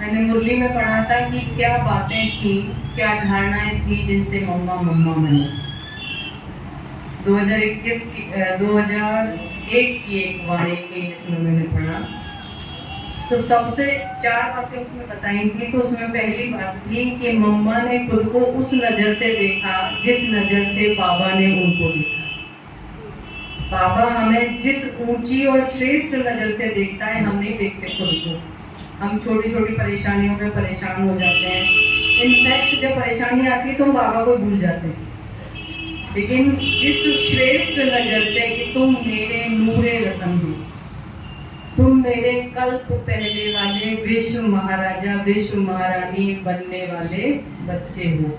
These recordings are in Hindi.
मैंने मुरली में पढ़ा था कि क्या बातें थी, क्या धारणाएं थी जिनसे मम्मा मम्मा बनी। 2001 की एक वाणी थी जिसमें मैंने पढ़ा, तो सबसे 4 बातें उसमें बताई थी। तो उसमें पहली बात थी कि मम्मा ने खुद को उस नजर से देखा जिस नजर से बाबा ने उनको देखा। बाबा हमें जिस ऊंची और श्रेष्ठ नजर से देखता है, हम नहीं देखते खुद को। हम छोटी छोटी परेशानियों में परेशान हो जाते हैं। इनफैक्ट जब परेशानी आती है तो हम बाबा को भूल जाते हैं। लेकिन जिस श्रेष्ठ नजर से कि तुम मेरे नूरे रतन हो, तुम मेरे कल्प पहले वाले विश्व महाराजा विश्व महारानी बनने वाले बच्चे हो,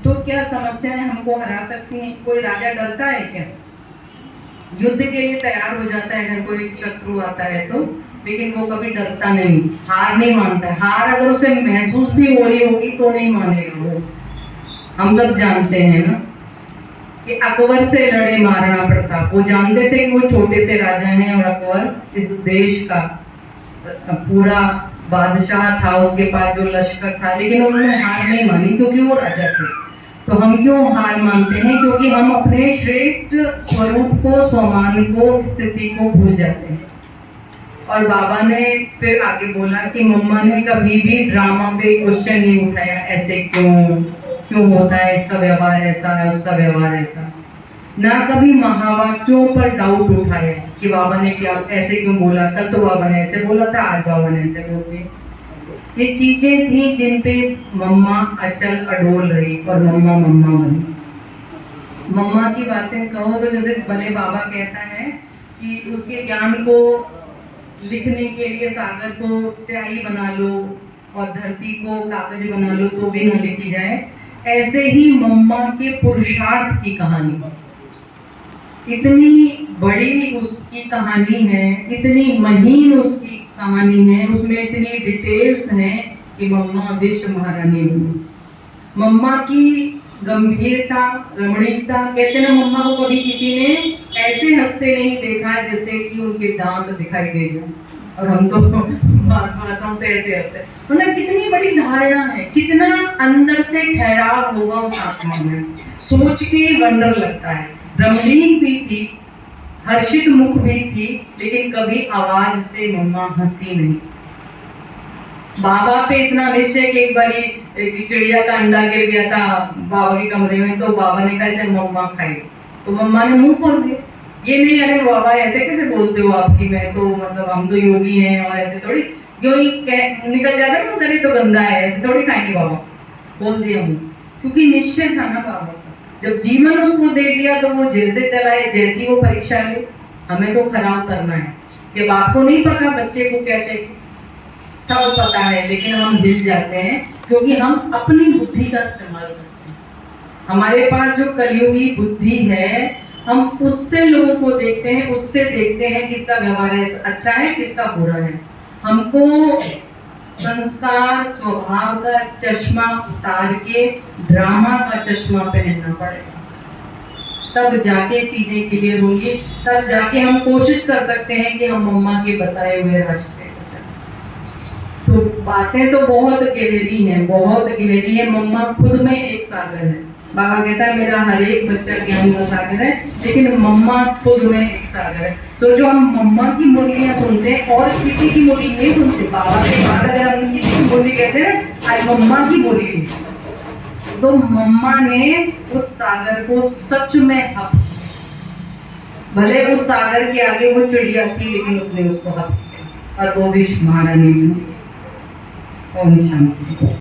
तो क्या समस्याएं हमको हरा सकती हैं? कोई राजा डरता है क्या? युद्ध के लिए तैयार हो जाता है अगर कोई शत्रु आता है तो, लेकिन वो कभी डरता नहीं, हार नहीं मानता है। हार अगर उसे महसूस भी हो रही होगी तो नहीं मानेगा वो। हम सब जानते हैं ना कि अकबर से लड़े महाराणा प्रताप। वो जानते थे कि वो छोटे से राजा हैं और अकबर इस देश का पूरा बादशाह था, उसके पास जो लश्कर था, लेकिन उन्होंने हार नहीं मानी क्योंकि वो राजा थे। तो हम क्यों हार मानते हैं? क्योंकि हम अपने श्रेष्ठ स्वरूप को, स्वमान को, स्थिति को भूल जाते हैं। और बाबा ने फिर आगे बोला कि मम्मा ने कभी भी ड्रामा पे क्वेश्चन नहीं उठाया, ऐसे क्यों होता है, इसका व्यवहार ऐसा है, उसका व्यवहार ऐसा। ना कभी महावाक्यों पर डाउट उठाया कि बाबा ने क्या ऐसे क्यों बोला, कल तो बाबा ने ऐसे बोला था, आज बाबा ने ऐसे बोल दिया। ये चीजें थी जिन पे मम्मा अचल अडोल रही और मम्मा मम्मा बनी। मम्मा की बातें कहो तो जैसे भले बाबा कहता है कि उसके ज्ञान को लिखने के लिए सागर को स्याही बना लो और धरती को कागज बना लो तो भी न लिखी जाए, ऐसे ही मम्मा के पुरुषार्थ की कहानी, इतनी बड़ी उसकी कहानी है, इतनी महीन उसकी कहानी है, उसमें इतनी डिटेल्स हैं कि मम्मा विश्व महारानी बनी। मम्मा की गंभीरता, रमणीकता, कहते ना मम्मा को कभी किसी ने ऐसे हंसते नहीं देखा जैसे कि उनके दांत दिखाई दे जाए, और हम तो बातों पे ऐसे हंसते। मतलब कितनी बड़ी धारणा है, कितना अंदर से ठहराव होगा उस आत्मा में, सोच के वंडर लगता है। रमणीक भी थी, हर्षित मुख भी थी, लेकिन कभी आवाज से मम्मा हंसी नहीं। बाबा पे इतना निश्चय कि एक बारी चिड़िया का अंडा गिर गया था बाबा के कमरे में, तो बाबा ने कहा इसे मम्मा खाई, तो मम्मा ने मुंह खोल दिया। ये नहीं अरे बाबा ऐसे कैसे बोलते हो आपकी, मैं तो मतलब हम तो योगी हैं और ऐसे थोड़ी, क्यों ही निकल जाता है तो गले तो गंदा है, ऐसे थोड़ी खाएंगे बाबा, खोल दिया मुंह। क्योंकि निश्चय था ना बाबा का, जब जीवन उसको दे दिया तो वो जैसे चलाए, जैसी वो परीक्षा ले। हमें तो खराब करना है कि बाप को नहीं पता बच्चे को क्या चाहिए, सब पता है, लेकिन हम हिल जाते हैं क्योंकि हम अपनी बुद्धि का इस्तेमाल करते हैं। हमारे पास जो कलयुगी बुद्धि है, हम उससे लोगों को देखते हैं, उससे देखते हैं किसका व्यवहार है अच्छा है, किसका बुरा है। हमको संस्कार स्वभाव का चश्मा उतार के ड्रामा का चश्मा पहनना पड़ेगा, तब जाके चीजें क्लियर होंगी, तब जाके हम कोशिश कर सकते हैं कि हम मम्मा के बताए हुए रास्ते पर चलें। तो बातें तो बहुत गहरी हैं, बहुत गहरी है। मम्मा खुद में एक सागर है। बाबा कहता है मेरा हर एक बच्चा ज्ञान का सागर है, लेकिन मम्मा खुद में एक सागर है। सोचो हम मम्मा की मुरलियां सुनते हैं और किसी की मुरली नहीं सुनते। बाबा के बाद अगर हम किसी की मुरली कहते हैं आज मम्मा की मुरली, तो मम्मा ने उस सागर को सच में हक, भले उस सागर के आगे वो चिड़िया थी लेकिन उसने उसको हक किया, और वो विश्व महारानी। ओम शांति।